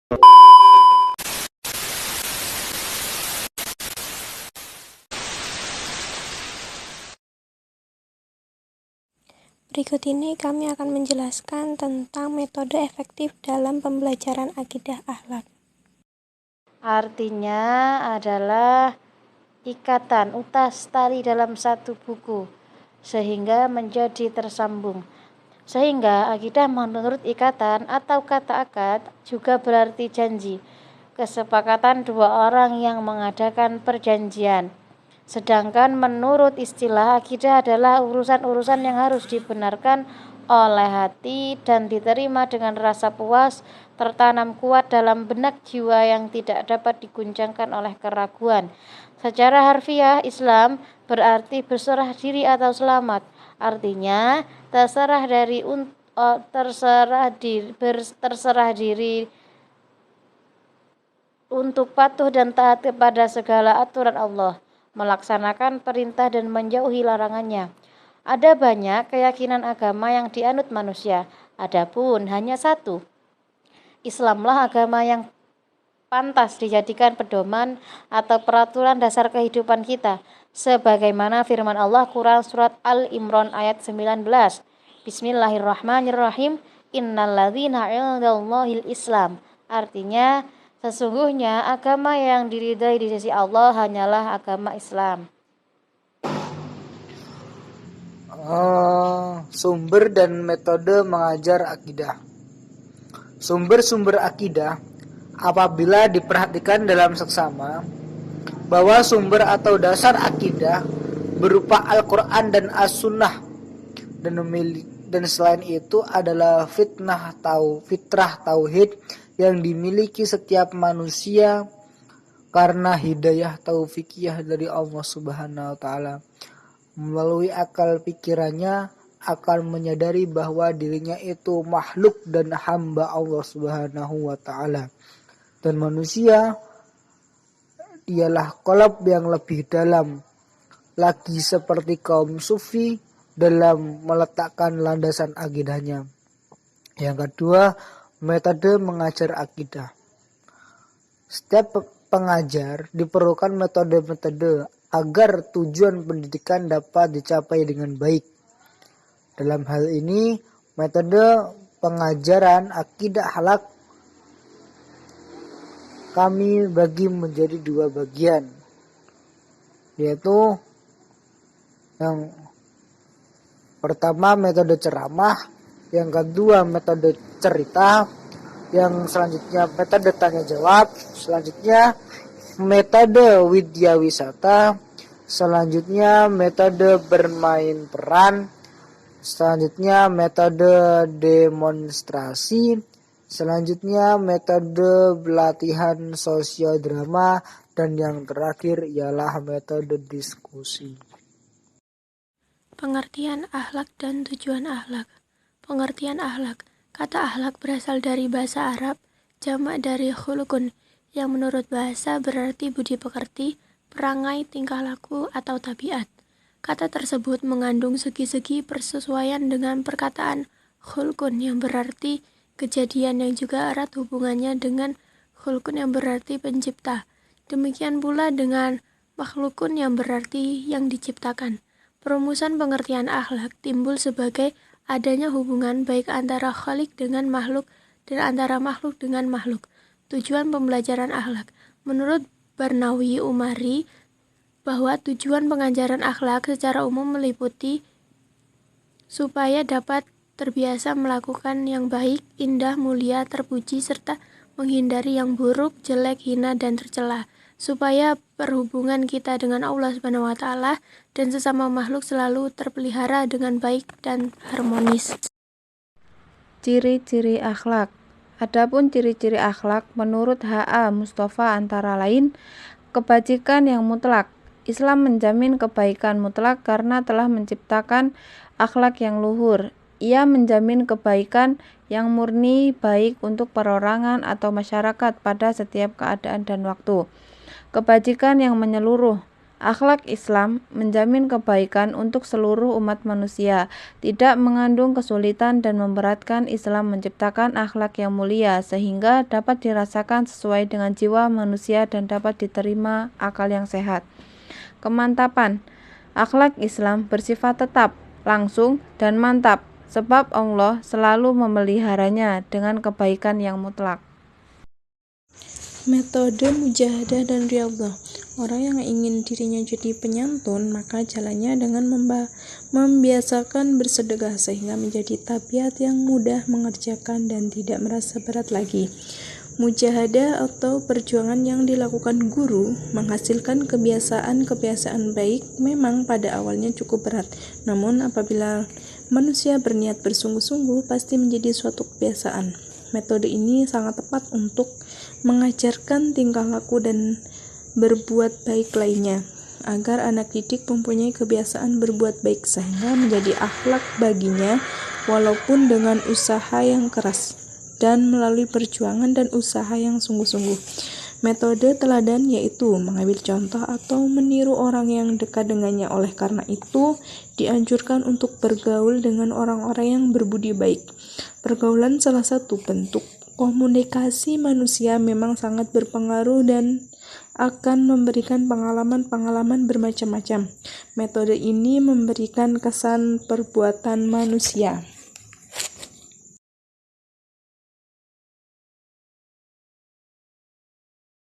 Berikut ini kami akan menjelaskan tentang metode efektif dalam pembelajaran akidah akhlak. Artinya adalah ikatan utas tali dalam satu buku sehingga menjadi tersambung. Sehingga akidah menurut ikatan atau kata akad juga berarti janji, kesepakatan dua orang yang mengadakan perjanjian. Sedangkan menurut istilah akidah adalah urusan-urusan yang harus dibenarkan oleh hati dan diterima dengan rasa puas, tertanam kuat dalam benak jiwa yang tidak dapat diguncangkan oleh keraguan. Secara harfiah, Islam berarti berserah diri atau selamat. Artinya terserah diri untuk patuh dan taat kepada segala aturan Allah, melaksanakan perintah dan menjauhi larangannya. Ada banyak keyakinan agama yang dianut manusia, adapun hanya satu. Islamlah agama yang pantas dijadikan pedoman atau peraturan dasar kehidupan kita, sebagaimana firman Allah Quran surat Al-Imran ayat 19. Bismillahirrahmanirrahim. Innalladzina 'indallahil Islam. Artinya, sesungguhnya agama yang diridhai di sisi Allah hanyalah agama Islam. Sumber dan metode mengajar akidah. Sumber-sumber akidah apabila diperhatikan dalam seksama, bahwa sumber atau dasar akidah berupa Al-Quran dan As-Sunnah, dan selain itu adalah fitrah tauhid yang dimiliki setiap manusia karena hidayah taufikiyah dari Allah Subhanahu wa taala. Melalui akal pikirannya akan menyadari bahwa dirinya itu makhluk dan hamba Allah Subhanahu wa taala. Dan manusia ialah qalb yang lebih dalam lagi seperti kaum sufi dalam meletakkan landasan akidahnya. Yang kedua, metode mengajar akidah. Setiap pengajar diperlukan metode-metode agar tujuan pendidikan dapat dicapai dengan baik. Dalam hal ini, metode pengajaran akidah akhlak kami bagi menjadi dua bagian, yaitu yang pertama metode ceramah, yang kedua metode cerita, yang selanjutnya metode tanya jawab, selanjutnya metode widya wisata, selanjutnya metode bermain peran, selanjutnya metode demonstrasi, selanjutnya metode pelatihan sosiodrama, dan yang terakhir ialah metode diskusi. Pengertian akhlak dan tujuan akhlak. Pengertian akhlak. Kata akhlak berasal dari bahasa Arab, jamak dari khulukun, yang menurut bahasa berarti budi pekerti, perangai, tingkah laku, atau tabiat. Kata tersebut mengandung segi-segi persesuaian dengan perkataan khulukun yang berarti kejadian yang juga erat hubungannya dengan khulukun yang berarti pencipta. Demikian pula dengan makhlukun yang berarti yang diciptakan. Perumusan pengertian akhlak timbul sebagai adanya hubungan baik antara khalik dengan makhluk dan antara makhluk dengan makhluk. Tujuan pembelajaran akhlak. Menurut Barnawi Umari, bahwa tujuan pengajaran akhlak secara umum meliputi supaya dapat terbiasa melakukan yang baik, indah, mulia, terpuji, serta menghindari yang buruk, jelek, hina, dan tercela, supaya perhubungan kita dengan Allah Subhanahu wa taala dan sesama makhluk selalu terpelihara dengan baik dan harmonis. Ciri-ciri akhlak. Adapun ciri-ciri akhlak menurut H.A. Mustafa antara lain kebajikan yang mutlak. Islam menjamin kebaikan mutlak karena telah menciptakan akhlak yang luhur. Ia menjamin kebaikan yang murni baik untuk perorangan atau masyarakat pada setiap keadaan dan waktu. Kebajikan yang menyeluruh. Akhlak Islam menjamin kebaikan untuk seluruh umat manusia, tidak mengandung kesulitan dan memberatkan. Islam menciptakan akhlak yang mulia sehingga dapat dirasakan sesuai dengan jiwa manusia dan dapat diterima akal yang sehat. Kemantapan. Akhlak Islam bersifat tetap, langsung, dan mantap, sebab Allah selalu memeliharanya dengan kebaikan yang mutlak. Metode mujahadah dan riyadhah. Orang yang ingin dirinya jadi penyantun, maka jalannya dengan membiasakan bersedekah sehingga menjadi tabiat yang mudah mengerjakan dan tidak merasa berat lagi. Mujahadah atau perjuangan yang dilakukan guru menghasilkan kebiasaan-kebiasaan baik memang pada awalnya cukup berat. Namun apabila manusia berniat bersungguh-sungguh pasti menjadi suatu kebiasaan. Metode ini sangat tepat untuk mengajarkan tingkah laku dan berbuat baik lainnya, agar anak didik mempunyai kebiasaan berbuat baik sehingga menjadi akhlak baginya walaupun dengan usaha yang keras dan melalui perjuangan dan usaha yang sungguh-sungguh. Metode teladan yaitu mengambil contoh atau meniru orang yang dekat dengannya. Oleh karena itu, dianjurkan untuk bergaul dengan orang-orang yang berbudi baik. Pergaulan salah satu bentuk komunikasi manusia memang sangat berpengaruh dan akan memberikan pengalaman-pengalaman bermacam-macam. Metode ini memberikan kesan perbuatan manusia.